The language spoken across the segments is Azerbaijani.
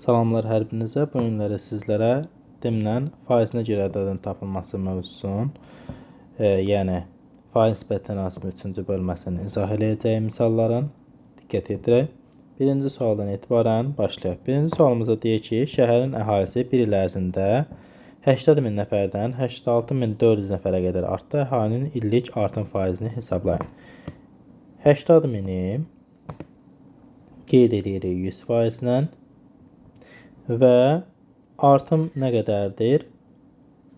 Salamlar hər birinizə. Bu günlərdə sizlərə dimdən faizinə görə ədədin tapılması mövzusunun, yəni faiz nisbət tənasibi 3-cü bölməsini izah edəcəyim misalların diqqət edirək. Birinci sualdan etibarən başlayaq. Birinci sualımızda deyir ki, şəhərin əhalisi bir il ərzində 80.000 nəfərdən 86.400 nəfərə qədər artdı. Əhalinin illik artım faizini hesablayın. 80.000-i qeyd edirik 100%-lə və artım nə qədərdir?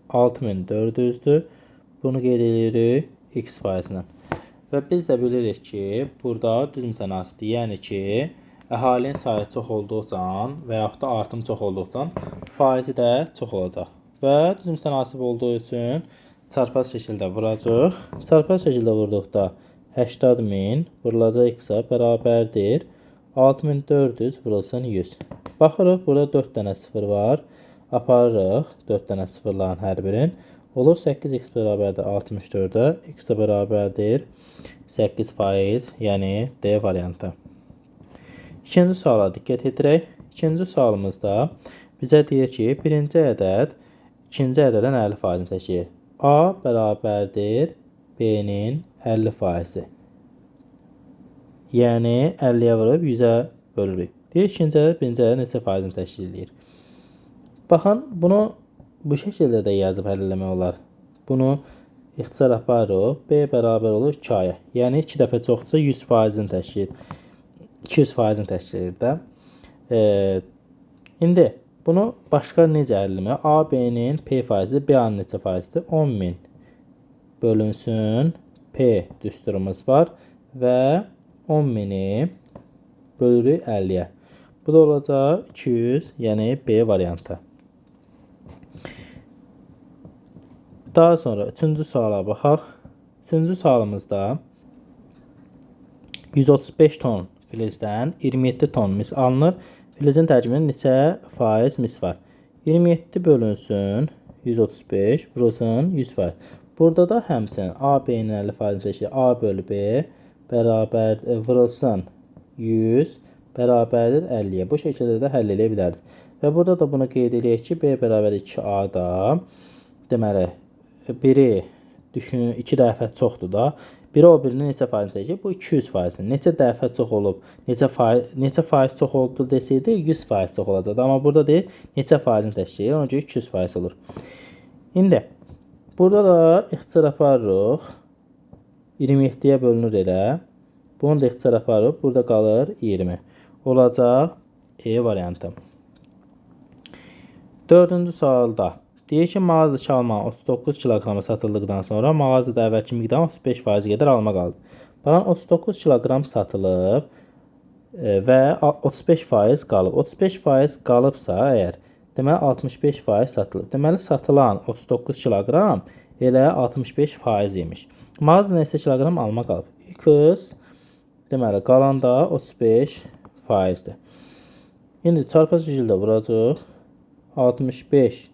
6400-dür. Bunu qeyd edirik x faizlə. Və biz də bilirik ki, burada düz mütənasibdir. Yəni ki, əhalinin sayı çox olduqca və yaxud da artım çox olduqca faizi də çox olacaq. Və düz mütənasib olduğu üçün çarpaz şəkildə vuracaq. Çarpaz şəkildə vurduqda 80.000 vurulacaq x-a bərabərdir 6400 vurulsun 100. Baxırıq, burada 4 dənə sıfır var. Aparırıq 4 dənə sıfırların hər birin. Olur 8x bərabərdir 64-də, x də bərabərdir 8%, yəni D variantı. İkinci suala diqqət edirək. İkinci sualımızda bizə deyir ki, birinci ədəd ikinci ədədin 50%-ni təşkil. A bərabərdir B-nin 50%. Yəni 50-yə vurub 100-ə bölürük. Deyir, ikinci ədəd birinci ədəd neçə faizini təşkil edir? Baxın, bunu bu şəkildə də yazıb həll eləmək olar. Bunu ixtisar aparırıq. B bərabər olur 2-yə. Yəni 2 dəfə çoxsa 100%-ni təşkil edir. 200%-ni təşkil edir də. İndi bunu başqa necə həll eləmək? A, B-nin P faizidir. B, A-nın neçə faizidir? 10.000 bölünsün. P düsturumuz var. Və 10.000-i bölürük 50-yə. Bu da olacaq 200, yəni B variantı. Daha sonra 3-cü suala baxaq. 3-cü sualımızda 135 ton filizdən 27 ton mis alınır. Filizin tərkibində neçə faiz mis var? 27 bölünsün 135 vurulsun 100%. Burada da həmçinin A, B-nin 50%-ni təşkil A bölü B bərabər vurulsun 100 bərabərdir 50-yə. Bu şəkildə də həll edə bilərik. Və burada da bunu qeyd edək ki, B bərabər 2A-da deməli, biri düşünün 2 dəfə çoxdur da. Biri o birinin neçə faizini təşkil? Bu 200%. Neçə dəfə çox olub, neçə faiz çox oldu desəydi 100% çox olacaqdı. Amma burada deyir, neçə faizini təşkil? Ona görə 200% olur. İndi burada da ixtisar aparırıq. 27-yə bölünür elə. Bunu da ixtisar aparırıq. Burada qalır 20. Olacaq E variantı. Dördüncü sualda deyir ki, mağazada çalma 39 kiloqrama satıldıqdan sonra mağazada əvvəlki miqdarın 35% qədər alma qaldı. Baxın, 39 kiloqram satılıb və 35% qalıb. 35% qalıbsa əgər, deməli 65% satılıb. Deməli, satılan 39 kiloqram elə 65% imiş. Mağazada neçə kiloqram alma qalıb? X, deməli, qalan da 35%-dir. İndi çarpaz şəkildə vuracaq. 65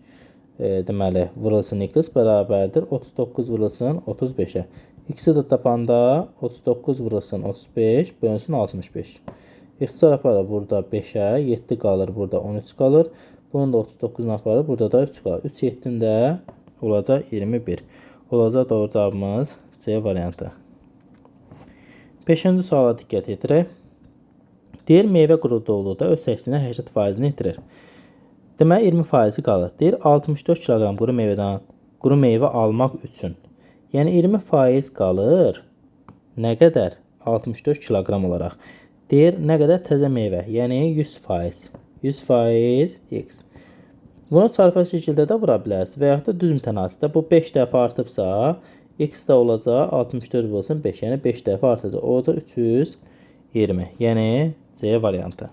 deməli vurulsun x bərabərdir 39 vurulsun 35-ə. X-i də tapanda 39 vurulsun 35 bölünsün 65. İxtisar aparır burada 5-ə, 7 qalır, burada 13 qalır. Bunu da 39-dan aparır, burada da 3 qalır. 3 7-nin də olacaq 21. Olacaq doğru cavabımız C variantı. 5-ci suala diqqət edirək. Deyir, meyvə quruda olduqda öz səksini 80%-ni itirir. Deməli 20% qalır. Deyir 64 kiloqram quru meyvə almaq üçün. Yəni 20% qalır. Nə qədər? 64 kiloqram olaraq. Deyir nə qədər təzə meyvə? Yəni 100%. 100% x. Bunu çarpaz şəkildə də vura bilərsiniz və yaxud da düz mütənasibdə. Bu 5 dəfə artıbsa x də olacaq 64 vurulsun 5. Yəni 5 dəfə artacaq. Olacaq 320. Yəni C variantı.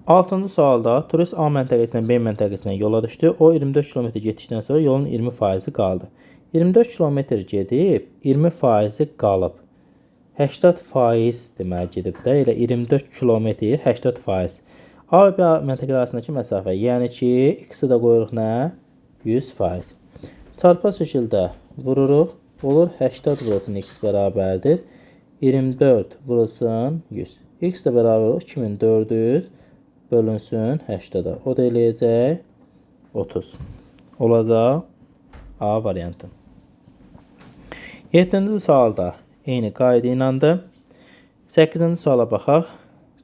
6-cı sualda turist A məntəqəsindən B məntəqəsinə yola düşdü. O 24 km getdikdən sonra yolun 20%-i qaldı. 24 km gedib, 20%-i qalıb. 80% deməli gedib də, elə 24 km 80%. A və B məntəqələri arasındakı məsafə, yəni ki, x-i də qoyuruq nə? 100%. Çarpaz şəkildə vururuq. Olur 80 vurulsun x bərabərdir 24 vurulsun 100. X də bərabər olur 2400 bölünsün 80-a. O da eləyəcək 30. Olacaq A variantı. 7-ci sualda eyni qayda ilədir. 8-ci suala baxaq.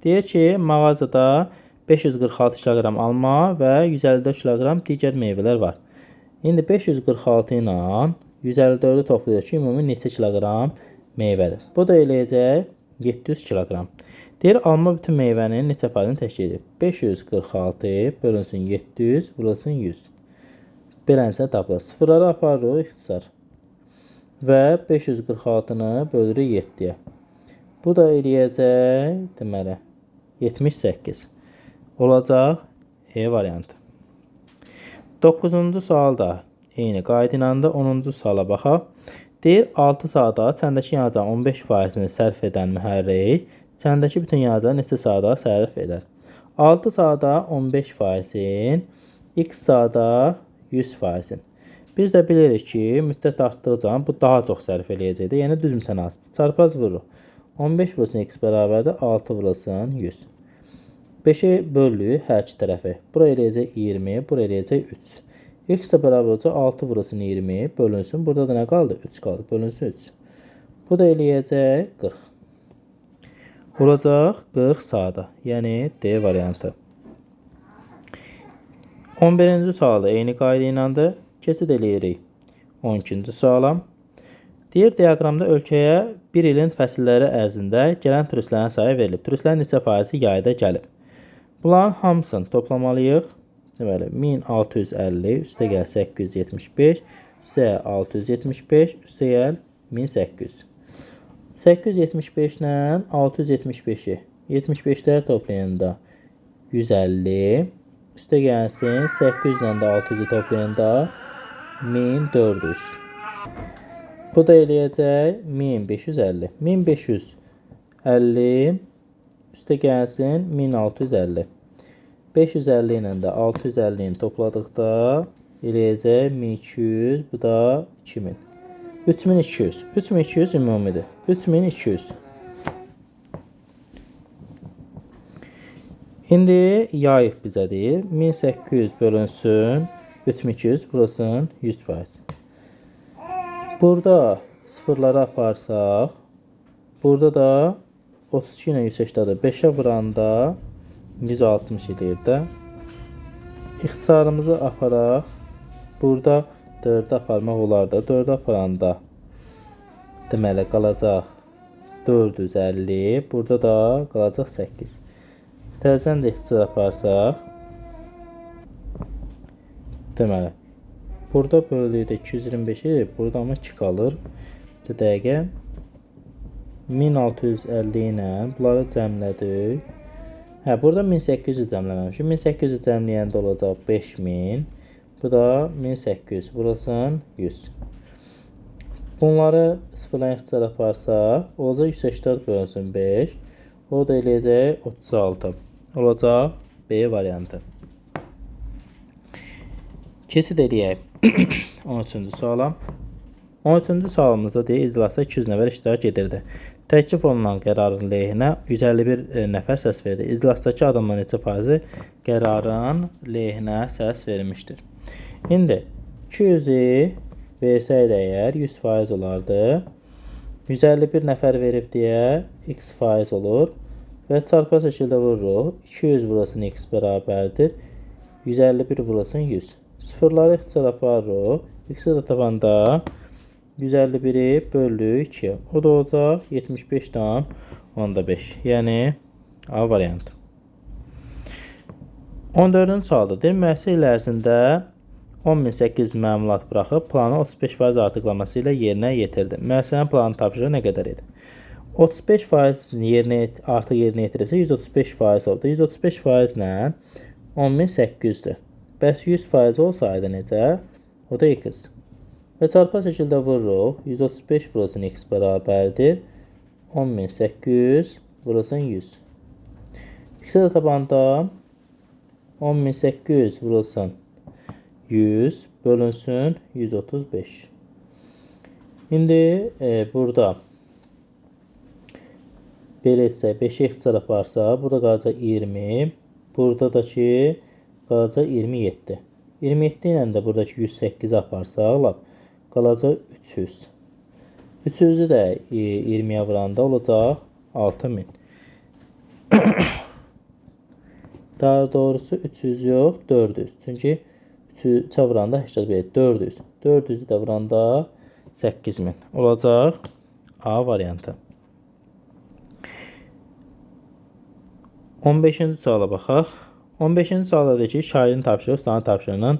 Deyir ki, mağazada 546 kiloqram alma və 154 kiloqram digər meyvələr var. İndi 546 ilə 154-ü toplayır ki, ümumi neçə kiloqram meyvədir. Bu da eləyəcək 700 kiloqram. Deyir, alma bütün meyvənin neçə faizini təşkil edir? 546 bölünsün 700 vurulsun 100. Beləncə tapılır. Sıfırları aparırıq ixtisar. Və 546-nı bölürük 7-yə. Bu da eləyəcək, deməli, 78. Olacaq E variantı. 9-cu sualda eyni qayda ilədir. 10-cu suala baxaq. Deyir, 6 saata çəndəki yanacağın 15%-ni sərf edən mühərrik çəndəki bütün yanacağı neçə saata sərf edər? 6 saata 15%-in, x saata 100%-in. Biz də bilirik ki, müddət artdıqca bu daha çox sərf eləyəcəkdir. Yəni düz mütənasib. Çarpaz vururuq. 15 vurulsun x bərabərdir 6 vurulsun 100. 5-i bölürük hər iki tərəfi. Bura eləyəcək 20, bura eləyəcək 3. X də bərabər olacaq 6 vurulsun 20 bölünsün. Burada da nə qaldı? 3 qaldı. Bölünsün 3. Bu da eləyəcək 40. Olacaq 40 saata. Yəni D variantı. 11-ci sualda eyni qayda ilədir. Keçid eləyirik 12-ci suala. Deyir, diaqramda ölkəyə bir ilin fəsilləri ərzində gələn turistlərin sayı verilib. Turistlərin neçə faizi yayda gəlib? Bunların hamısını toplamalıyıq. Deməli, 1650 üstə gəl 875, üstə gəl 675, üstə gəl 1800. 875 ilə 675-i 75-ləri toplayanda 150, üstə gəlsin 800 ilə də 600-ü toplayanda 1400. Bu da eləyəcək 1550. 1550 üstə gəlsin 1650. 550 ilə də 650-ni topladıqda eləyəcək 1200, bu da 2000. 3200. 3200 ümumidir. 3200. İndi yayıq bizə deyir. 1800 bölünsün 3200 vurulsun 100%. Burada sıfırları aparsaq, burada da 32 ilə 180-də 5-ə vuranda 160 edir də. İxtisarımızı aparaq. Burada 4-ə aparmaq olar da. 4-ə aparanda deməli qalacaq 450. Burada da qalacaq 8. Təzədən də ixtisar aparsaq. Deməli. Burada böldükdə 225-i, burada ama 2 qalır. 2 dəqiqə. 1650 ilə bunları cəmlədik. Hə, burada 1800 cəmləməmişim. 1800 cəmləyəndə olacaq 5000. Bu da 1800. Burasın 100. Bunları sıfırdan ixtisar aparsaq, olacaq 184 bölünsün 5. O da eləyəcək 36. Olacaq B variantı. Keçid eləyək 13-cü suala. 13-cü sualımızda deyir, iclasda 200 nəfər iştirak edirdi. Təklif olunan qərarın lehinə 151 nəfər səs verdi. İclasdakı adamların neçə faizi qərarın lehinə səs vermişdir. İndi 200-i versəydi əgər 100% olardı. 151 nəfər verib deyə x faiz olur və çarpı şəkildə vururuq. 200 vurulsun x bərabərdir. 151 vurulsun 100. Sıfırları ixtisar aparırıq. X-i də tapanda 151'i bölürük 2'ye. O da olacaq 75,5. Yəni A variantı. 14-cü sualda deyir, müəssisə il ərzində 10.800 məmulat buraxıb planı 35% artıqlaması ilə yerinə yetirdi. Müəssisənin planı tapşırığı nə qədər idi? 35% artıq yerinə yetirirsə 135% oldu. 135% ilə 10.800'dür. Bəs 100% olsaydı necə? O da x. Və çarpı şəkildə vururuq. 135 vurulsun x bərabərdir 10.800 vurulsun 100. X-ə də tapanda 10.800 vurulsun 100 bölünsün 135. İndi burada belə etsək 5'ə ixtisar aparsa, burada qalacaq 20. Burada da ki qalacaq 27. 27 ilə də buradakı 108 aparsaq, lap qalacaq 300. 300'ü də 20'yə vuranda olacaq 6000. Daha doğrusu 300 yox, 400. Çünki 3'ə vuranda 81, 400. 400'ü də vuranda 8000 olacaq A variantı. 15-ci suala baxaq. 15-ci sualda deyir ki, şagirdin tapşırığı ustanın tapşırığının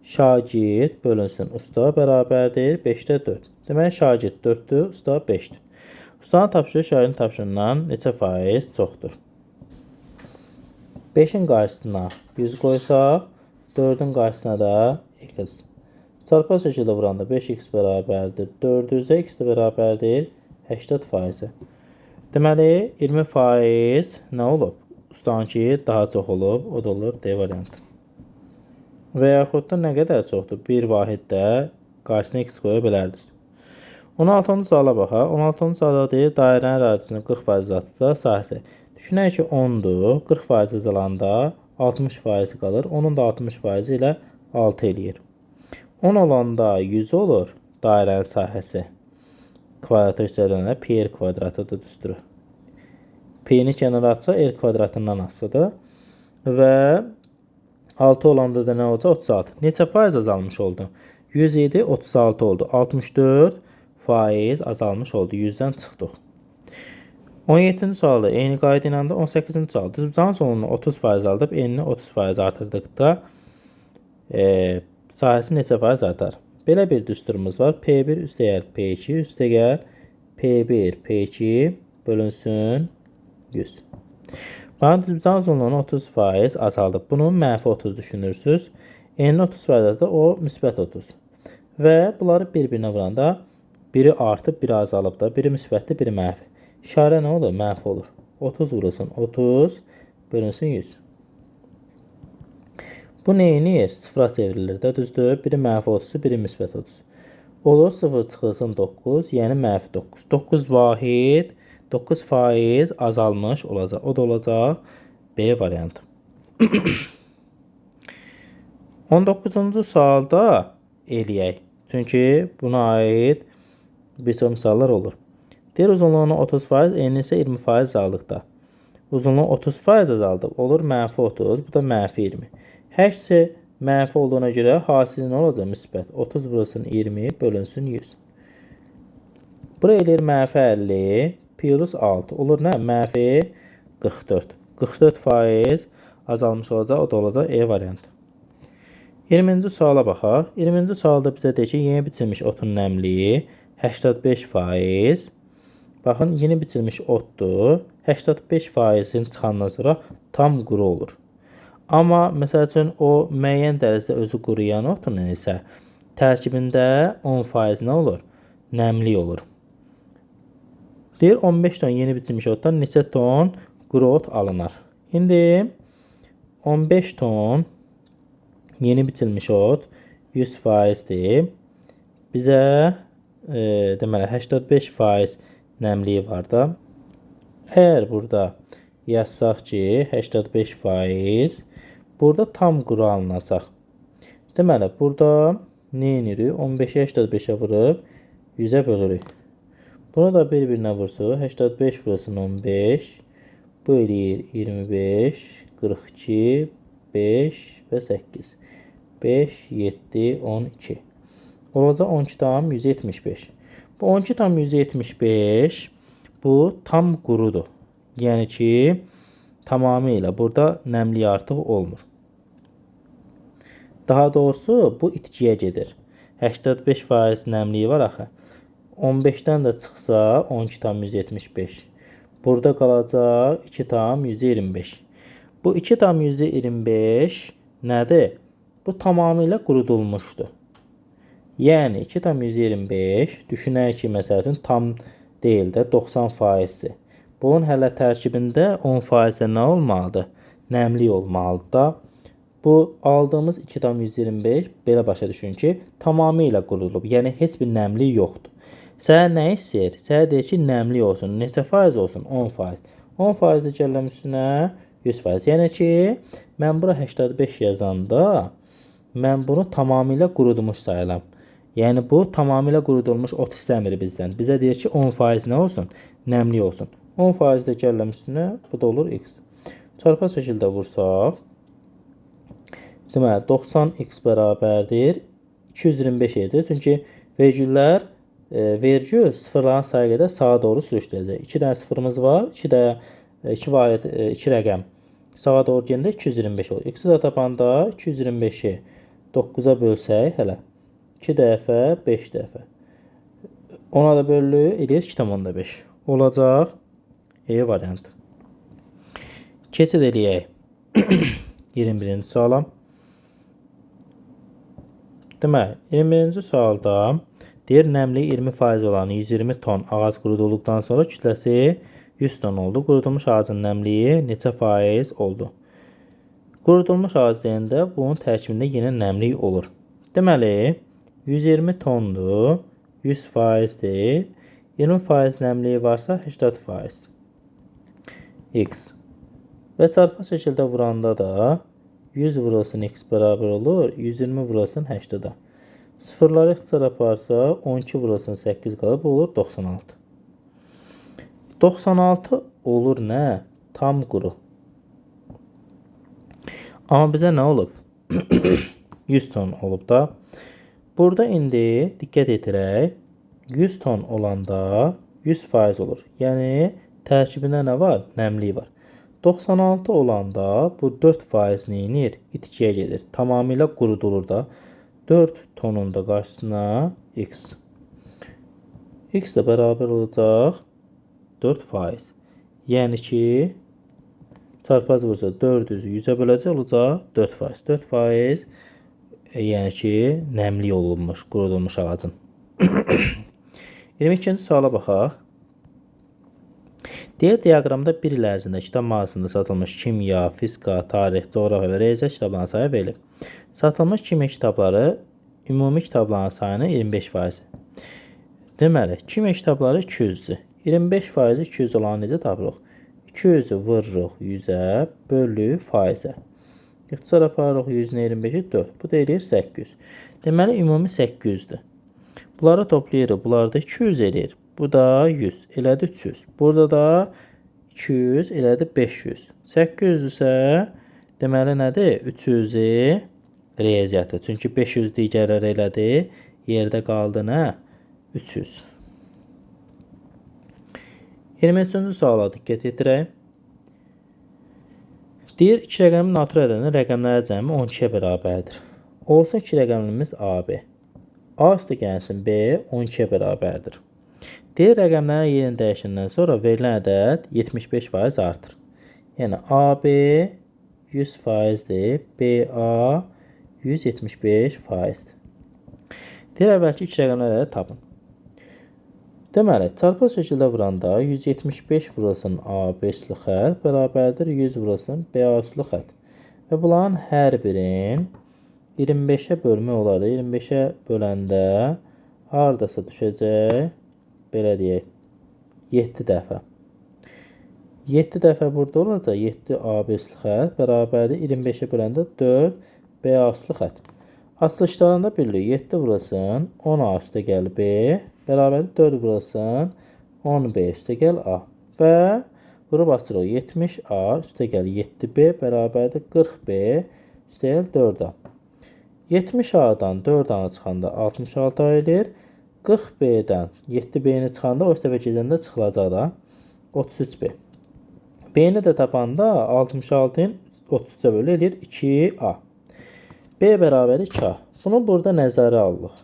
şagird bölünsün usta bərabərdir 5'də 4. Deməli, şagird 4'dür, usta 5'dir. Ustanın tapşırığı şagirdin tapşırığından neçə faiz çoxdur? 5'in qarşısına 100 qoysaq, 4'ün qarşısına da x. Çarpı şəkildə vuranda 5x bərabərdir 400'ə, x də bərabərdir 80%. Deməli, 20% nə olub? Ustanınki daha çox olub, o da olur D variantı. Və yaxud da nə qədər çoxdur? Bir vahiddə qarşısına x qoya bilərdiniz. 16-cı suala baxaq. 16-cı sualda deyir, dairənin radiyasının 40% azaltdıqda sahəsi. Düşünək ki, 10'dur. 40% azalanda 60% qalır. Onun da 60% ilə 6 eləyir. 10 olanda 100 olur dairənin sahəsi. Kvadrata yüksələnə pi r kvadratıdır düzdür. P'ni kənara atsa r kvadratından asılıdır. Və 6 olanda da nə olacaq? 36. Neçə faiz azalmış oldu? 107, 36 oldu. 64 faiz azalmış oldu. 100'dən çıxdıq. 17-ci sualda eyni qayda ilə də 18-ci sualda düzbucağın sonunu 30% aldıb enini 30% artırdıqda sahəsi neçə faiz artar? Belə bir düsturumuz var. P1 üstəgəl P2 üstəgəl P1 P2 bölünsün 100. Bana düzbucağın sonunu 30% azaldıb. Bunu mənfi 30 düşünürsünüz. Enini 30% da o müsbət 30. Və bunları bir-birinə vuranda biri artıb, biri azalıb da, biri müsbətli, biri mənfi. İşarə nə olur? Mənfi olur. 30 vurulsun 30 bölünsün 100. Bu neyinir? Sıfıra çevrilir də, düzdür? Biri mənfi 30, biri müsbət 30. Olur 0 çıxılsın 9, yəni mənfi 9. 9 vahid 9% azalmış olacaq. O da olacaq B variantı. 19-cu sualda eləyək. Çünki buna aid bir çox misallar olur. Deyir uzunluğunu 30%, enini isə 20% azaldıqda. Uzunluğu 30% azaldıb. Olur mənfi 30, bu da mənfi 20. Hər ikisi mənfi olduğuna görə hasili nə olacaq? Müsbət. 30 vurulsun 20 bölünsün 100. Bura eləyir mənfi 50 plus 6. Olur nə? Mənfi 44. 44% azalmış olacaq. O da olacaq E variantı. 20-ci suala baxaq. 20-ci sualda bizə deyir ki, yeni biçilmiş otun nəmliyi 85%. Baxın, yeni biçilmiş otdur. 85%-in çıxandan sonra tam quru olur. Amma məsəl üçün o müəyyən dərəcədə özü quruyan otun isə tərkibində 10% nə olur? Nəmli olur. Deyir 15 ton yeni biçilmiş otdan neçə ton quru ot alınar? İndi 15 ton yeni biçilmiş ot 100%dir. Bizə deməli 85% nəmliyi var da. Əgər burada yazsaq ki 85%, burada tam quru alınacaq. Deməli burada nə edirik? 15'i 85'ə vurub 100'ə bölürük. Bunu da bir-birinə vursuq. 85 vurulsun 15. Bu eləyir 25, 42, 5 və 8. 5, 7, 12. Olacaq 12,175. Bu 12,175 bu tam qurudur. Yəni ki, tamamilə burada nəmlik artıq olmur. Daha doğrusu bu itkiyə gedir. 85% nəmliyi var axı. 15'dən də çıxsa 12,175. Burada qalacaq 2,125. Bu 2,125 nədir? Bu tamamilə qurudulmuşdur. Yəni 2,125 düşünək ki, məsəl üçün tam deyil də 90%-dir. Bunun hələ tərkibində 10%-də nə olmalıdır? Nəmlik olmalıdır da. Bu aldığımız 2,125 belə başa düşün ki, tamamilə qurulub. Yəni heç bir nəmlik yoxdur. Sənə nə istəyir? Sənə deyir ki, nəmlik olsun. Neçə faiz olsun? 10%. 10% gələm üstünə 100%. Yəni ki, mən bura 85 yazanda mən bunu tamamilə qurudulmuş sayıram. Yəni bu tamamilə qurudulmuş ot istəmir bizdən. Bizə deyir ki, 10% nə olsun? Nəmli olsun. 10% də gəlirəm üstünə, bu da olur x. Çarpı şəkildə vursaq, deməli 90x bərabərdir 225 edəcək. Çünki vergüllər vergül sıfırların sayı qədər sağa doğru sürüşdürəcək. 2 dənə sıfırımız var, 2 vahid 2 rəqəm sağa doğru gələndə 225 olur. X-i də tapanda 225-i 9-a bölsək hələ 2 dəfə 5 dəfə. Ona da bölünür, eləyir 2,5. Olacaq E variantı. Keçid eləyək 21-ci suala. Demək, 21-ci sualda deyir, nəmli 20% olan 120 ton ağac qurudulduqdan sonra kütləsi 100 ton oldu. Qurudulmuş ağacın nəmliyi neçə faiz oldu? Qurudulmuş ağac deyəndə bunun tərkibində yenə nəmlik olur. Deməli, 120 tondur, 100%dir. 20% nəmliyi varsa 80%. X. Və çarpı şəkildə vuranda da 100 vurulsun x bərabər olur, 120 vurulsun 80-a. Sıfırları ixtisar aparsa 12 vurulsun 8 qalıb olur 96. 96 olur nə? Tam quru. Amma bizə nə olub? 100 ton olub da. Burada indi diqqət edirək. 100 ton olanda 100% olur. Yəni tərkibində nə var? Nəmlik var. 96 olanda bu 4% neyinir? İtkiyə gedir. Tamamilə qurudulur da. 4 tonun da qarşısına x. X də bərabər olacaq 4%. Yəni ki, çarpaz vursa 400-ü 100-ə böləcək olacaq 4%. 4% yəni ki, nəmlik olunmuş, qurudulmuş ağacın. 22-ci suala baxaq. Deyir, diaqramda bir il ərzində kitab mağazasında satılmış kimya, fizika, tarix, coğrafiya və riyaziyyat kitablarının sayı verilir. Satılmış kimya kitabları ümumi kitabların sayının 25%. Deməli, kimya kitabları 200-dür. 25% 200 olanı necə tapırıq? 200-ü vururuq 100-ə, bölürük faizə. İxtisar aparırıq 100-ün 25-i 4. Bu da eləyir 800. Deməli, ümumi 800-dür. Bunları toplayırıq. Bunlar da 200 eləyir. Bu da 100. Elədi 300. Burada da 200 elədi 500. 800 isə deməli nədir? 300-i riyaziyyatı. Çünki 500 digərlər elədi. Yerdə qaldı nə? 300. 23-cü suala diqqət edirək. Deyir, 2 rəqəmin natur ədədinin rəqəmləri cəmi 12-yə bərabərdir. Olsa 2 rəqəmimiz AB. A üstə gəlsin B 12-yə bərabərdir. Deyir, rəqəmlərin yerini dəyişəndən sonra verilən ədəd 75% artır. Yəni AB 100%-dir, BA 175%-dir. Deyir, əvvəlki 2 rəqəmlər ədədi tapın. Deməli, çarpı şəkildə vuranda 175 vurulsun AB üslü xətt bərabərdir 100 vurulsun BA üslü xətt. Və bunların hər birin 25-ə bölmək olardı. 25-ə böləndə haradasa düşəcək, belə deyək, 7 dəfə. 7 dəfə burada olacaq. 7 AB üslü xətt bərabərdir 25-ə böləndə 4 BA üslü xətt. Açılışlarında bilirik. 7 vurulsun 10A üstə gəl B bərabərdir 4 vurulsun 10B üstə gəl A. Və vurub açırıq. 70A üstə gəl 7B bərabərdir 40B üstə gəl 4A. 70A'dan 4A'nı çıxanda 66A edir. 40B'dən 7B'ni çıxanda o üstəfə gedəndə çıxılacaq da 33B. B'ni də tapanda 66-ın 33-ə bölü edir 2A. B bərabərdir 2A. Bunu burada nəzərə alırıq.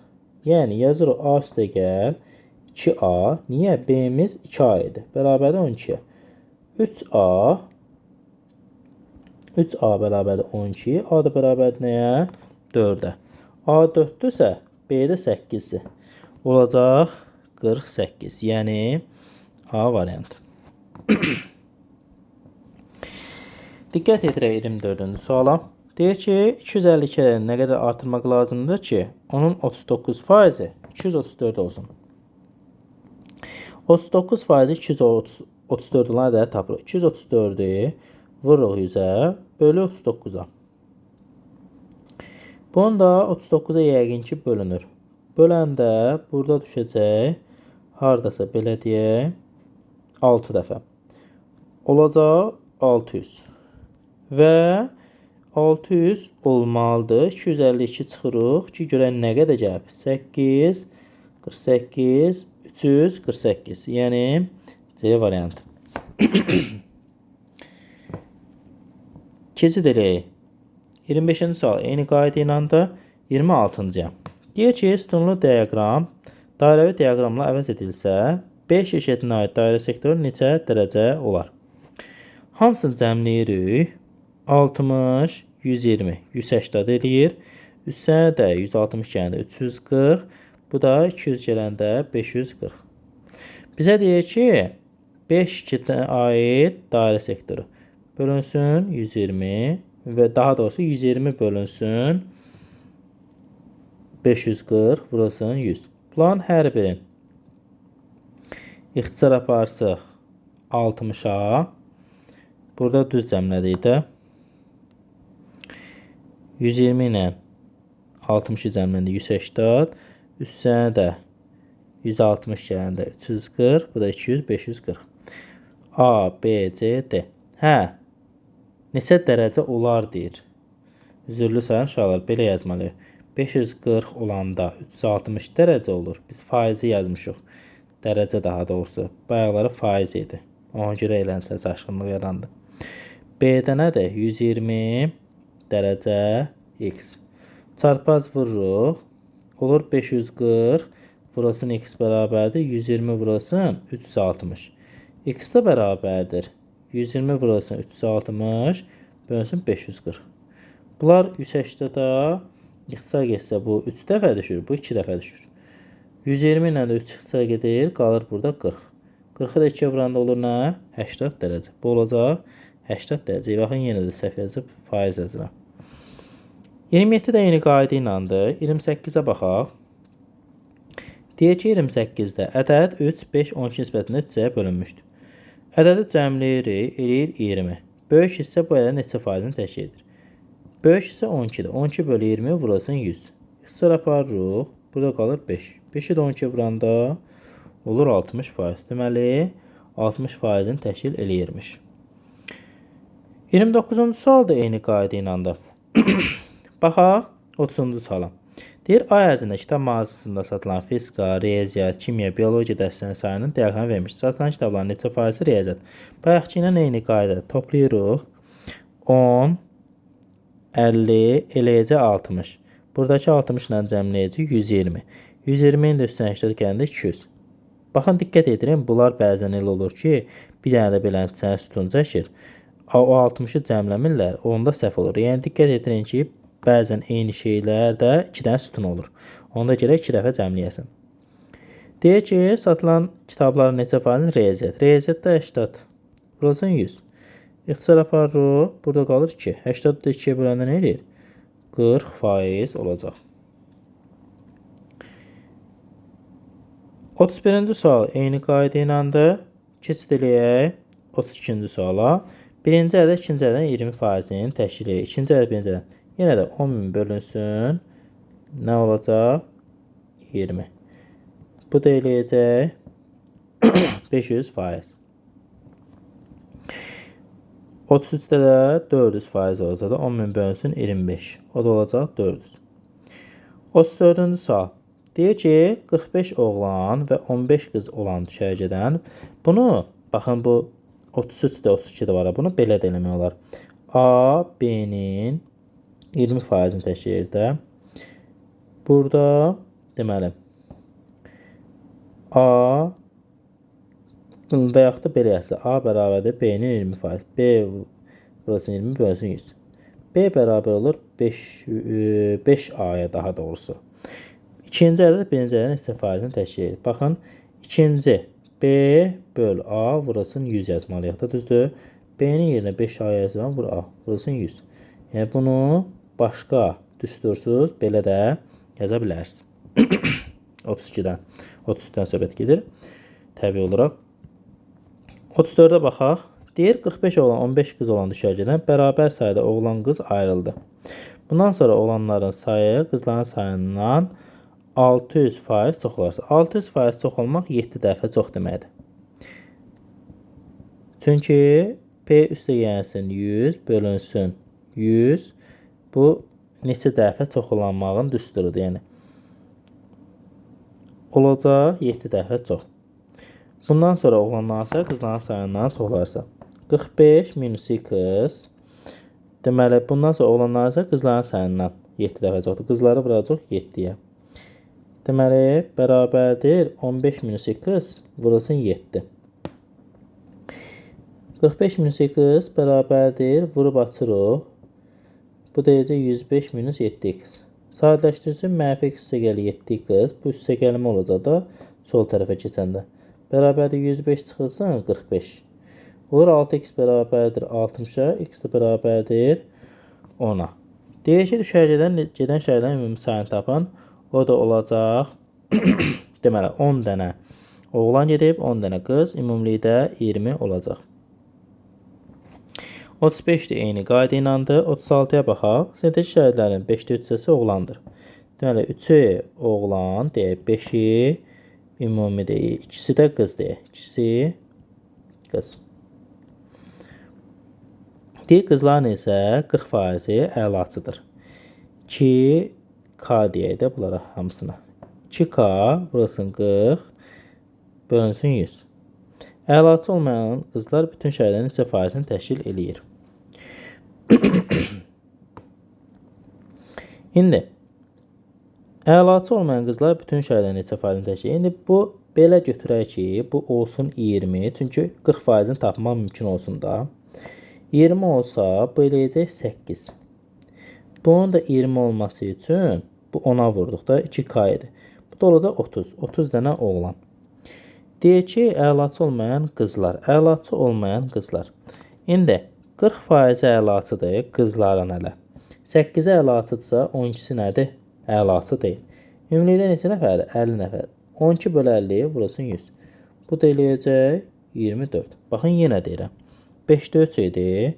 Yəni yazırıq A üstə gəl 2A. Niyə? B'miz 2A idi. Bərabərdir 12-yə. 3A bərabərdir 12. A da bərabərdir nəyə? 4-ə. A 4-dürsə B də 8-dir. Olacaq 48. Yəni A variantı. Diqqət edirək 24-cü suala. Deyir ki, 252-yə nə qədər artırmaq lazımdır ki, onun 39%-i 234 olsun. 39%-i 234 olan ədədi tapırıq. 234-ü vururuq 100-ə, bölü 39-a. Bunu da 39-a yəqin ki, bölünür. Böləndə burada düşəcək, hardasa belə deyək, 6 dəfə. Olacaq 600. Və 600 olmalıdır. 252 çıxırıq ki, görək nə qədər gəlib. 8, 48, 348. Yəni C variantı. Keçid eləyək. 25-ci sual eyni qayda ilə də 26-cıya. Deyək ki, sütunlu diaqram dairəvi diaqramla əvəz edilsə, 5 şirkətinə aid dairə sektoru neçə dərəcə olar? Hamısını cəmləyirik. 60, 120, 180 eləyir. Üstünə də 160 gələndə 340. Bu da 200 gələndə 540. Bizə deyir ki, 5 şirkətinə aid dairə sektoru bölünsün 120 və daha doğrusu 120 bölünsün 540 vurulsun 100. Bunların hər birin ixtisar aparsaq 60-a. Burada düz cəmlədik də. 120 ilə 60-ı cəmləndə 180. Üstünə də 160 gələndə 340. Bu da 200, 540. A, B, C, D. Hə, neçə dərəcə olar deyir. Üzürlü sayın uşaqlar, belə yazmalıyıq. 540 olanda 360 dərəcə olur. Biz faizi yazmışıq. Dərəcə daha doğrusu. Bayaqları faiz idi. Ona görə eləncə çaşqınlıq yarandı. B-də nədir? 120 dərəcə x. Çarpaz vururuq. Olur 540 vurulsun x bərabərdir. 120 vurulsun 360. X də bərabərdir. 120 vurulsun 360 bölünsün 540. Bunlar 180-də ixtisar getsə bu 3 dəfə düşür, bu 2 dəfə düşür. 120 ilə də 3 ixtisar gedir, qalır burada 40. 40-ı da 2-yə vuranda olur nə? 80 dərəcə. Bu olacaq 80 dərəcə. Baxın, yenə də səhv yazıb faiz yazıram. 27 də yeni qayda ilədir. 28-ə baxaq. Deyək ki, 28-də ədəd 3, 5, 12 nisbətində 3-yə bölünmüşdür. Ədədi cəmləyirik, eləyir 20. Böyük hissə bu ədədin neçə faizini təşkil edir? Böyük hissə 12-dir. 12 bölü 20 vurulsun 100. İxtisar aparırıq. Burada qalır 5. 5-i də 12 vuranda olur 60%. Deməli, 60%-ni təşkil eləyirmiş. 29-cu sual da eyni qayda ilədir. Baxaq 30-cu suala. Deyir, ay ərzində kitab mağazasında satılan fizika, riyaziyyat, kimya, biologiya dərslərinin sayının diaqramı vermiş. Satılan kitabların neçə faizi riyaziyyat? Bayaqki ilə eyni qayda. Toplayırıq. 10, 50, eləyəcək 60. Buradakı 60 ilə cəmləyəcək 120. 120-nin də üstünə 80 gələndə 200. Baxın, diqqət edirin. Bunlar bəzən elə olur ki, bir dənə də beləntisənə sütun çəkir. O 60-ı cəmləmirlər. Onda səhv olur. Yəni, diqqət edirin ki, bəzən eyni şeylərdə 2 dənə sütun olur. Onda gərək 2 dəfə cəmləyəsin. Deyək ki, satılan kitabların neçə faizini riyaziyyat? Riyaziyyatda 80. Burası 100. İxtisar aparırıq. Burada qalır 2. 80-də 2-yə böləndə nə edir? 40% olacaq. 31-ci sual eyni qayda ilədir. Keçid eləyək 32-ci suala. Birinci ədəd ikinci ədədin 20%-ni təşkil edir. İkinci ədəd birinci ədəd. Yenə də 10.000 bölünsün. Nə olacaq? 20. Bu da eləyəcək 500%. 33-də də 400% olacaq da 10.000 bölünsün 25. O da olacaq 400. 34-cü sual. Deyir ki, 45 oğlan və 15 qız olan düşərgədən bunu, baxın bu 33-də 32-də var. Bunu belə də eləmək olar. A, B-nin 20%-ni təşkil edir də. Burada deməli A və yaxud da belə yazsa. A bərabərdir B-nin 20%. B burası 20 bölünsün 100. B bərabər olur 5A-ya daha doğrusu. İkinci ədəd birinci ədədin neçə faizini təşkil edir? Baxın, ikinci B böl A vurulsun 100 yazmalıyıq da, düzdür? B-nin yerinə 5A yazıram, vur A vurulsun 100. Yəni bunu başqa düstursuz belə də yaza bilərsiniz. 32-dən, 33-dən söhbət gedir. Təbii olaraq. 34-ə baxaq. Deyir 45 oğlan 15 qız olan düşərgədən bərabər sayda oğlan qız ayrıldı. Bundan sonra oğlanların sayı qızların sayından 600% çox olarsa. 600% çox olmaq 7 dəfə çox deməkdir. Çünki P üstə gəlsin 100 bölünsün 100 bu neçə dəfə çoxlanmağın düsturudur. Yəni olacaq 7 dəfə çox. Bundan sonra oğlanların sayı qızların sayından çox olarsa. 45 minus x deməli bundan sonra oğlanların sayı qızların sayından 7 dəfə çoxdur. Qızları vuracaq 7-yə. Deməli bərabərdir 15 minus x vurulsun 7. 45 minus x bərabərdir vurub açırıq. Bu deyəcək 105 minus 7x. Sadələşdirsin mənfi x üstə gəlir 7x. Bu üstə gəlmə olacaq da sol tərəfə keçəndə. Bərabərdir 105 çıxılsın 45. Olur 6x bərabərdir 60-a, x də bərabərdir 10-a. Deyək ki, düşərgədən gedən şəhərlərin ümumi sayını tapın. O da olacaq deməli 10 dənə oğlan gedib, 10 dənə qız, ümumilikdə 20 olacaq. 35 də eyni qayda ilandır. 36-ya baxaq. Sintək şəhərlərin 5-də 3 hissəsi oğlandır. Deməli 3-ü oğlan deyək, 5-i ümumi deyək, ikisi də qız deyək. İkisi qız. Deyək qızların isə 40%-i əlaçıdır. 2K deyək də bunlara hamısına. 2K vurulsun 40 bölünsün 100. Əlaçı olmayan qızlar bütün şəhərlərin neçə faizini təşkil eləyir? İndi əlaçı olmayan qızlar bütün şəhərlərin neçə faizini təşkil eləyir? İndi bu belə götürək ki, bu olsun 20. Çünki 40%-ni tapmaq mümkün olsun da. 20 olsa bu eləyəcək 8. Bunun da 20 olması üçün bu 10-a vurduq da 2K idi. Bu da olacaq 30. 30 dənə oğlan. Deyək ki, əlaçı olmayan qızlar. Əlaçı olmayan qızlar. İndi 40% əlaçıdır qızların hələ. 8-ə əlaçıdırsa 12-si nədir? Əlaçı deyil. Ümumilikdə neçə nəfərdir? 50 nəfər. 12 bölü 50 vurulsun 100. Bu da eləyəcək 24. Baxın yenə deyirəm. 5-də 3 idi.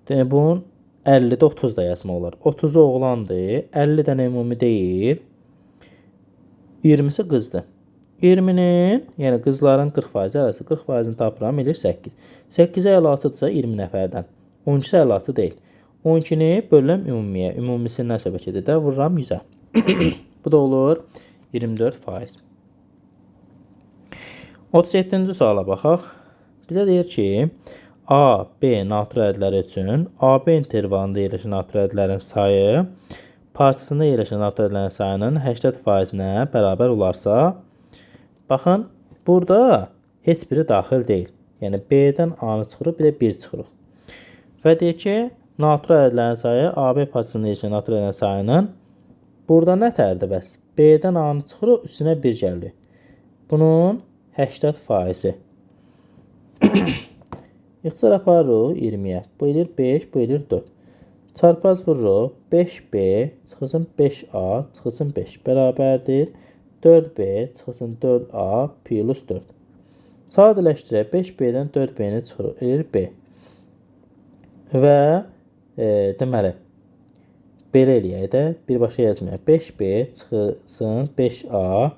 Bunun 50-də 30 da yazmaq olar. 30'u oğlandır. 50 dənə ümumi deyil. 20'si qızdır. 20'nin, yəni qızların 40% arası 40%-ni tapıram, elir 8. 8-ə əlaçıdırsa 20 nəfərdən. 12-si əlaçı deyil. 12-ni bölürəm ümumiyə. Ümumisindən söhbət edir də, vururam 100-ə. Bu da olur 24%. 37-ci suala baxaq. Bizə deyir ki, A, B natür ədədləri üçün AB intervalında yerləşən natür ədədlərin sayı parçasında yerləşən natür ədədlərin sayının 80%-nə bərabər olarsa, baxın, burada heç biri daxil deyil. Yəni B-dən A-nı çıxırıq, bir də 1 çıxırıq. Və deyək ki, natür ədədlərin sayı AB parçasında yerləşən natür ədədlərin sayının burada nətərdir bəs? B-dən A-nı çıxırıq, üstünə 1 gəlirik. Bunun 80%-i. İxtisar aparırıq 20-yə. Bu edir 5, bu edir 4. Çarpaz vururuq. 5B çıxılsın 5A çıxılsın 5. Bərabərdir 4B çıxılsın 4A plus 4. Sadələşdirək. 5B-dən 4B-ni çıxırıq. Edir B. Və deməli, belə eləyək də. Birbaşa yazmayaq. 5B çıxılsın 5A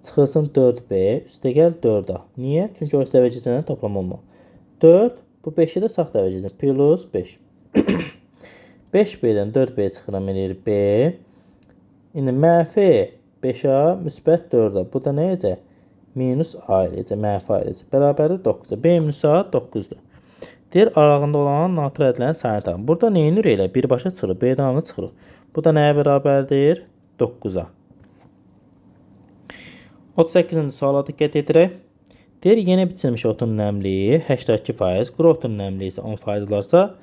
çıxılsın 4B üstə gəl 4A. Niyə? Çünki o üstə dəvəcəsindən toplam olmaq. 4, bu 5'i də sağ dəvəcədən plus 5. 5B-dən 4B çıxıram eləyir B. İndi mənfi 5A müsbət 4A. Bu da nə edəcək? Minus A eləyəcək, mənfi A eləyəcək. Bərabərdir 9-a. B minus A 9-dur. Deyir, aralığında olan natür ədədlərin sayını tapın. Burada nə edirik elə? Birbaşa çıxırıq, B-dən A-nı çıxırıq. Bu da nəyə bərabərdir? 9-a. 38-ci suala diqqət edirək. Deyir, yeni biçilmiş otun nəmliyi 82%, quru otun nəmliyi isə 10% olarsa,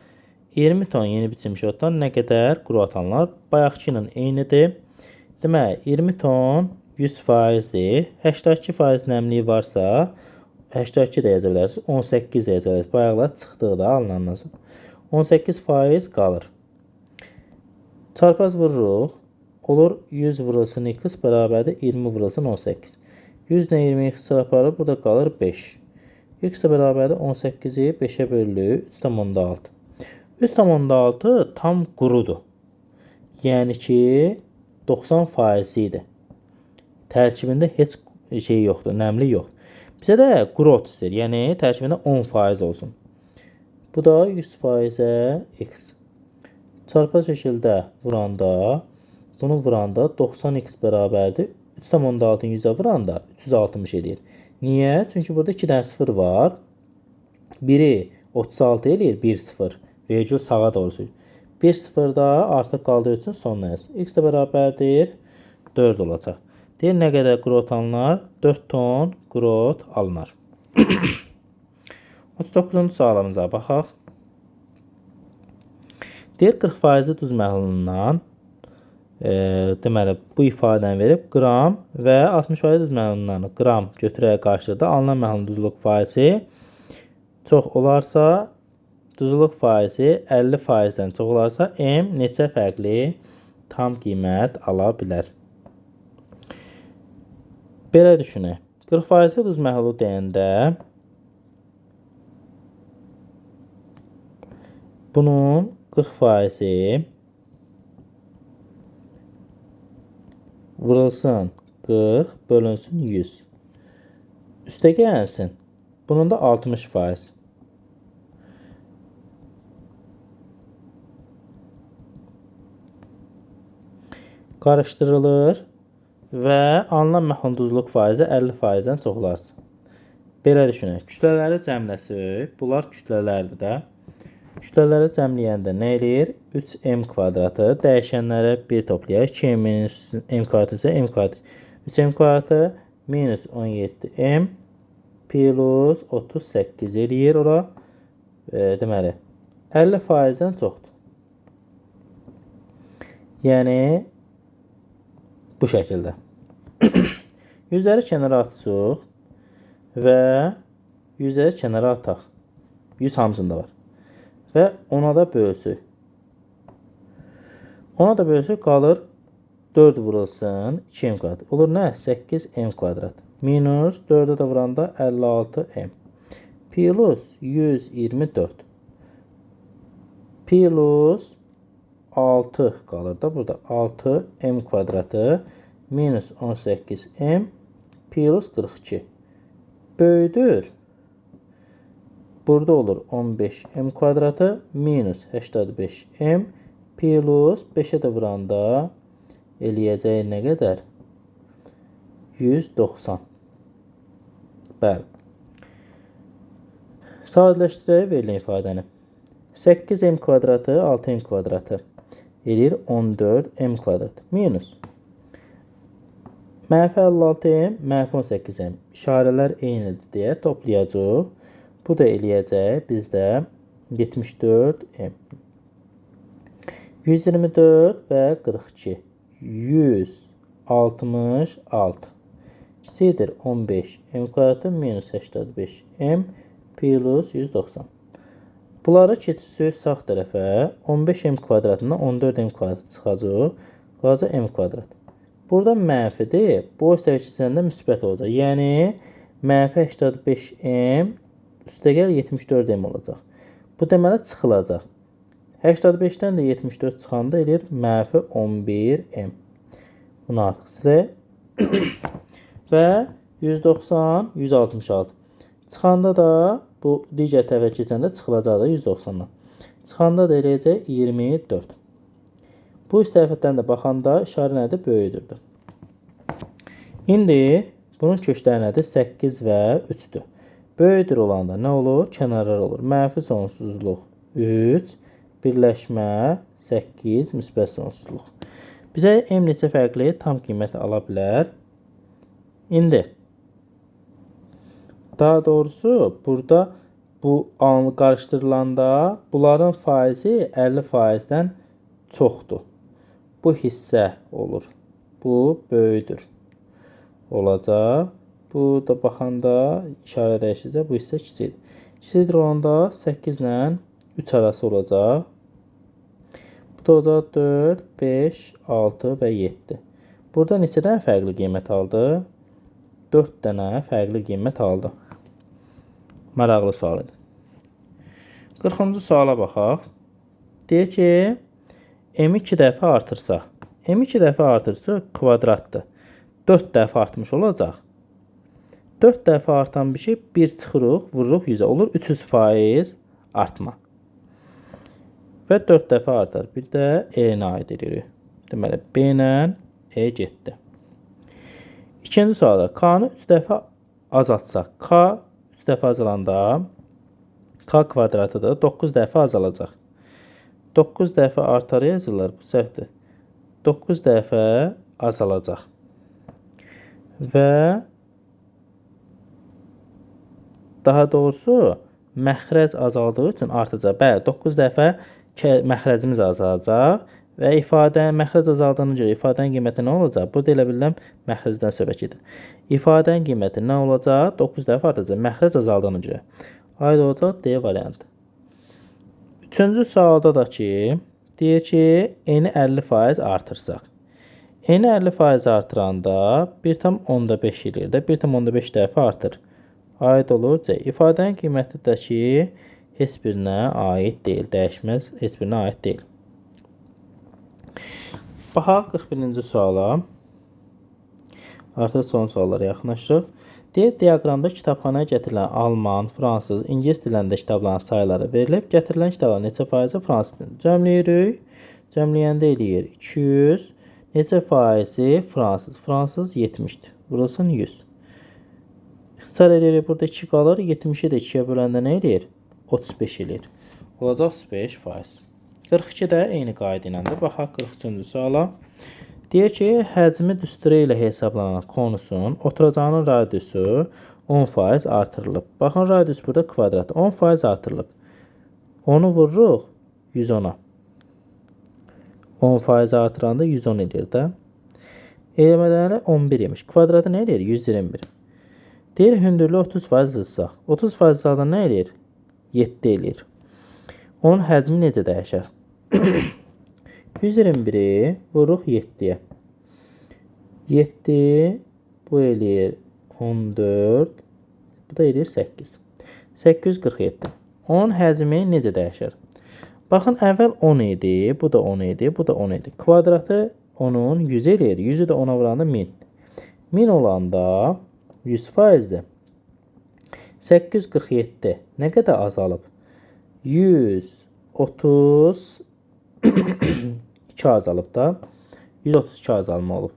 20 ton yeni biçilmiş otdan nə qədər quru atanlar? Bayaqki ilə eynidir. Demək, 20 ton 100%-dir. 82% nəmliyi varsa, 82 də yaza bilərsiniz, 18 də yaza bilərsiniz. Bayaqlar çıxdıqda alınandan sonra. 18% qalır. Çarpaz vururuq. Olur 100 vurulsun x bərabərdir 20 vurulsun 18. 100 ilə 20 x çarparıb, burada qalır 5. X də bərabərdir 18-i 5-ə bölürük 3,6. 3,6 tam qurudur. Yəni ki 90% idi. Tərkibində heç şey yoxdur, nəmli yoxdur. Bizə də quru 30 istəyir. Yəni tərkibində 10% olsun. Bu da 100%-ə x. Çarpı şəkildə vuranda, bunu vuranda 90x bərabərdir. 3,6-ın 100-ə vuranda 360 edir. Niyə? Çünki burada 2 dənə 0 var. Biri 36 eləyir, 1-0. Vergül sağa doğrusu. 1-0 da artıq qaldığı üçün son nəz. X də bərabərdir 4 olacaq. Deyir, nə qədər qurot alınır? 4 ton qurot alınır. 39-cu sualımıza baxaq. Deyir, 40% duz məhlulundan deməli, bu ifadəni verib qram və 60% duz məhlulundan qram götürərək qarşıda alınan məhlulun duzluq faizi çox olarsa, duzluq faizi 50%-dən çox olarsa, M neçə fərqli tam qiymət ala bilər? Belə düşünək. 40% duz məhlulu deyəndə bunun 40% vurulsun 40 bölünsün 100. Üstə gəlsin. Bunun da 60%. Qarışdırılır və alınan məhlulun duzluq faizi 50%-dən çox olarsa. Belə düşünək. Kütlələri cəmləsək, bunlar kütlələrdir də. Kütlələri cəmləyəndə nə eləyir? 3m kvadratı dəyişənlərə 1 toplayaq. 2m minus m kvadratı isə m kvadratı. 3m kvadratı minus 17m plus 38 eləyir ora. Deməli, 50%-dən çoxdur. Yəni, bu şəkildə. Yüzləri kənara atıq və yüzləri kənara ataq. 100 hamısında var. Və ona da bölsük. Ona da bölsük qalır 4 vurulsun 2m kvadrat. Olur nə? 8m kvadrat. Minus 4-ə də vuranda 56m. Plus 124. Plus 6 qalır da burada. 6m kvadratı minus 18m plus 42. Böyüdür. Burada olur 15m kvadratı minus 85m plus 5'ə də vuranda eləyəcək nə qədər? 190. Bəli. Sadələşdirək verilən ifadəni. 8m kvadratı 6m kvadratı eləyir 14m kvadrat minus mənfi 56m mənfi 18m işarələr eynidir deyə toplayacaq. Bu da eləyəcək bizdə 74m. 124 və 42. 166. Kiçikdir 15m kvadratı minus 85m plus 190. Bunları keçirsək sağ tərəfə 15m kvadratından 14m kvadrat çıxacaq. Qalacaq m kvadrat. Burada mənfidir. Bu üstə keçəndə müsbət olacaq. Yəni mənfi 85m üstə gəl 74m olacaq. Bu deməli çıxılacaq. 85-dən də 74 çıxanda eləyir mənfi 11m. Bunu artıq silək. Və 190, 166. Çıxanda da bu digər tərəfə keçəndə çıxılacaq da 190-dan. Çıxanda da eləyəcək 24. Bu üst tərəfdən də baxanda işarə nədir? Böyüdürdür. İndi bunun kökləri nədir? 8 və 3-dür. Böyüdür olanda nə olur? Kənarlar olur. Mənfi sonsuzluq 3, birləşmə 8, müsbət sonsuzluq. Bizə m neçə fərqli tam qiyməti ala bilər? İndi, daha doğrusu burada bu qarışdırılanda bunların faizi 50%-dən çoxdur. Bu hissə olur. Bu böyüdür. Olacaq. Bu da baxanda işarə dəyişəcək. Bu hissə kiçikdir. Kiçikdir olanda 8 ilə 3 arası olacaq. Bu da olacaq 4, 5, 6 və 7. Burada neçə dənə fərqli qiymət aldı? 4 dənə fərqli qiymət aldı. Maraqlı sual idi. 40-cı suala baxaq. Deyir ki, m 2 dəfə artırsaq. M 2 dəfə artırsa kvadratdır. 4 dəfə artmış olacaq. 4 dəfə artan bir şey 1 çıxırıq, vururuq 100-ə. Olur 300% artma. Və 4 dəfə artar. Bir də E-nə aid edirik. Deməli, B ilə E getdi. İkinci sualda K-nı 3 dəfə azaltsaq. K 3 dəfə azalanda K kvadratıdır. 9 dəfə azalacaq. 9 dəfə artar yazırlar. Bu səhvdir. 9 dəfə azalacaq. Və daha doğrusu məxrəc azaldığı üçün artacaq. Bəli, 9 dəfə məxrəcimiz azalacaq və məxrəc azaldığına görə ifadənin qiyməti nə olacaq? Burada elə bilirəm məxrəcdən söhbət gedir. İfadənin qiyməti nə olacaq? 9 dəfə artacaq. Məxrəc azaldığına görə. Aid olacaq D variantı. Üçüncü sualda da ki, deyir ki, N-i 50% artırsaq. N-i 50% artıranda 1,5 eləyir də 1,5 dəfə artır. Aid olur C. İfadənin qiyməti də ki, heç birinə aid deyil. Dəyişməz, heç birinə aid deyil. Baxaq 41-ci suala. Artıq son suallara yaxınlaşırıq. Deyir, diaqramda kitabxanaya gətirilən alman, fransız, ingilis dillərində kitabların sayıları verilib. Gətirilən kitablar neçə faizi fransız dilində? Cəmləyirik. Cəmləyəndə eləyir 200. Neçə faizi fransız? Fransız 70-dir. Burasın 100. İxtisar edirik. Burada 2 qalır. 70-i də 2-yə böləndə nə eləyir? 35 eləyir. Olacaq 35%. 42 də eyni qayda iləndir. Baxaq 43-cü suala. Deyir ki, həcmi düsturu ilə hesablanan konusun oturacağının radiusu 10% artırılıb. Baxın, radius burada kvadrat. 10% artırılıb. Onu vururuq 110-a. 10% artıranda 110 edir də. Eləmələri 11 imiş. Kvadratı nə edir? 121. Deyir, hündürlüyü 30% zılsaq. 30% zılda nə edir? 7 edir. Onun həcmi necə dəyişər? 121'i vururuq 7-yə. 7 bu eləyir 14. Bu da eləyir 8. 847. Onun həcmi necə dəyişər? Baxın, əvvəl 10 idi, bu da 10 idi, bu da 10 idi. Kvadratı onun 100 eləyir. 100'ü də 10'a vuranda 1000. 1000 olanda 100%'dir. 847 nə qədər azalıb? 130 2 azalıb da 132 azalma olub.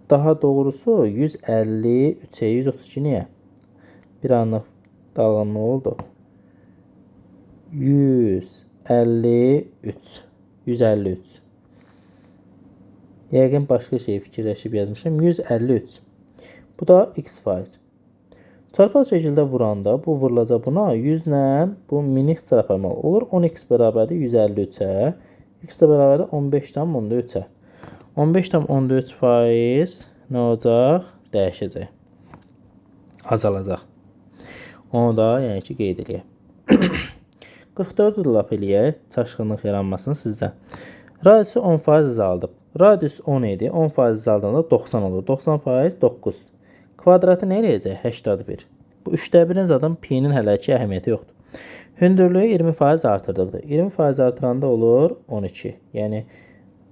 Daha doğrusu 153'e 132 niyə? Bir anlıq dalğanlıq oldu. 153 153. Yəqin başqa şey fikirləşib yazmışam. 153. Bu da x faiz. Çarpaz şəkildə vuranda bu vurulacaq buna 100 ilə bu mini çarpılmalı olur. 10x bərabərdir 153'ə. X də bərabərdir 15,3'ə. 15,3% nə olacaq? Dəyişəcək. Azalacaq. Onu da yəni ki qeyd edək. 44-ü lap eləyək. Çaşqınlıq yaranmasın sizdə. Radiusu 10% azaldıb. Radius 10 idi. 10% azaldanda 90 olur. 90% 9. Kvadratı nə eləyəcək? 81. Bu 3/1'in zaten pi-nin hələ ki əhəmiyyəti yoxdur. Hündürlüyü 20% artırdıqdır. 20% artıranda olur 12. Yəni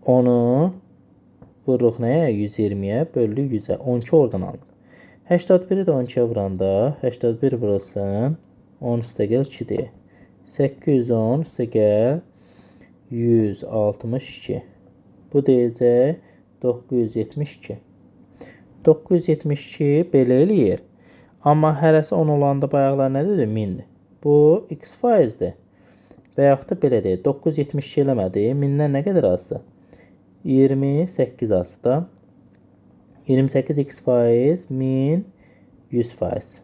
10'u vururuq nəyə? 120'yə bölü 100'ə. 12 oradan alınır. 81'i də 12'yə vuranda 81 vurulsun 10 üstə gəl 2'dir. 810 üstə gəl 162. Bu deyəcək 972. 972 belə eləyir. Amma hərəsi 10 olanda bayaqlar nə dedi? 1000'dir. Bu x faizdir. Və yaxud da belə deyil. 972 eləmədi. 1000'dən nə qədər azdır? 28 azdır. 28 x faiz 1000 100%.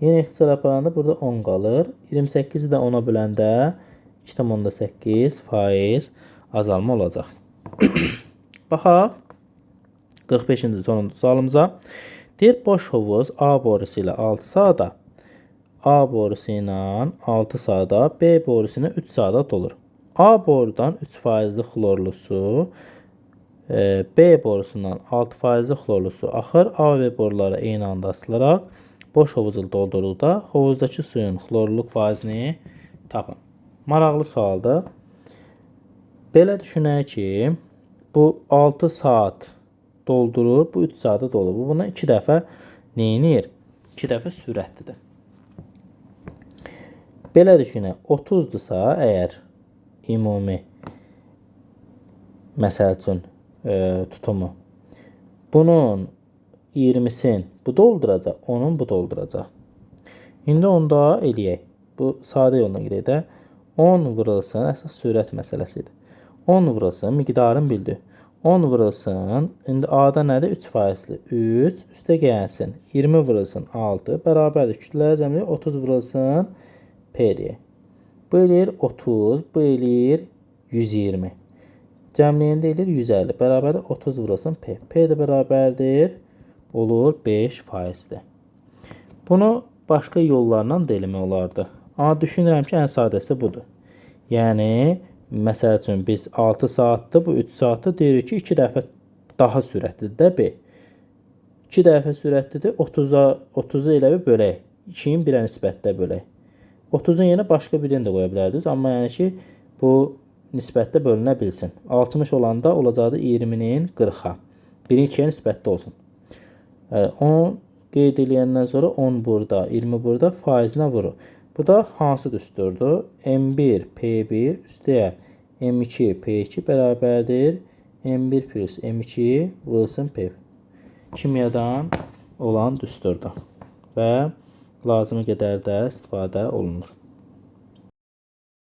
Yeni ixtisar aparanda burada 10 qalır. 28'i də 10'a böləndə 2,8% azalma olacaq. Baxaq 45-ci sonuncu sualımıza. Deyir, boş hovuz A borusu ilə 6 saata, A borusu ilə 6 saata, B borusu ilə 3 saata dolur. A borudan 3% xlorlu su B borusundan 6% xlorlu su axır. A və B boruları eyni anda açılaraq boş hovuzla doldurulduqda hovuzdakı suyun xlorluluq faizini tapın. Maraqlı sualdır. Belə düşünək ki, bu 6 saat doldurur, bu 3 saata dolur. Bu buna 2 dəfə neyinir? 2 dəfə sürətlidir. Belə düşünək, 30-dursa əgər ümumi məsəl üçün tutumu, bunun 20'sin bu dolduracaq, onun bu dolduracaq. İndi onda eləyək. Bu sadə yolla gedək də. 10 vurulsun, əsas sürət məsələsidir. 10 vurulsun, miqdarını bildi. 10 vurulsun, indi A-da nədir? 3%-li. 3 üstə gəlsin. 20 vurulsun, 6 bərabərdir. Kütlələr cəmliyi 30 vurulsun, P deyək. Bu eləyir 30, bu eləyir 120. Cəmliyində eləyir 150. Bərabərdir 30 vurulsun, P. P də bərabərdir, olur 5%-dir. Bunu başqa yollarla da eləmək olardı. Amma düşünürəm ki, ən sadəsi budur. Yəni, məsəl üçün biz 6 saatdır, bu 3 saatdır, deyirik ki, 2 dəfə daha sürətlidir də B. 2 dəfə sürətlidir, 30'u elə bir bölək. 2-nin 1-ə nisbətdə bölək. 30'un yerine başqa birini də qoya bilərdiniz. Amma yəni ki, bu nisbətdə bölünə bilsin. 60 olanda olacaqdı 20'nin 40'a. 1'in 2'yə nisbətdə olsun. 10 qeyd edəndən sonra 10 burada, 20 burada faizinə vurur. Bu da hansı düsturdur? M1 P1 üstəyə M2 P2 bərabərdir. M1 plus M2 vurulsun P. Kimyadan olan düsturdur və lazımi qədərdə istifadə olunur.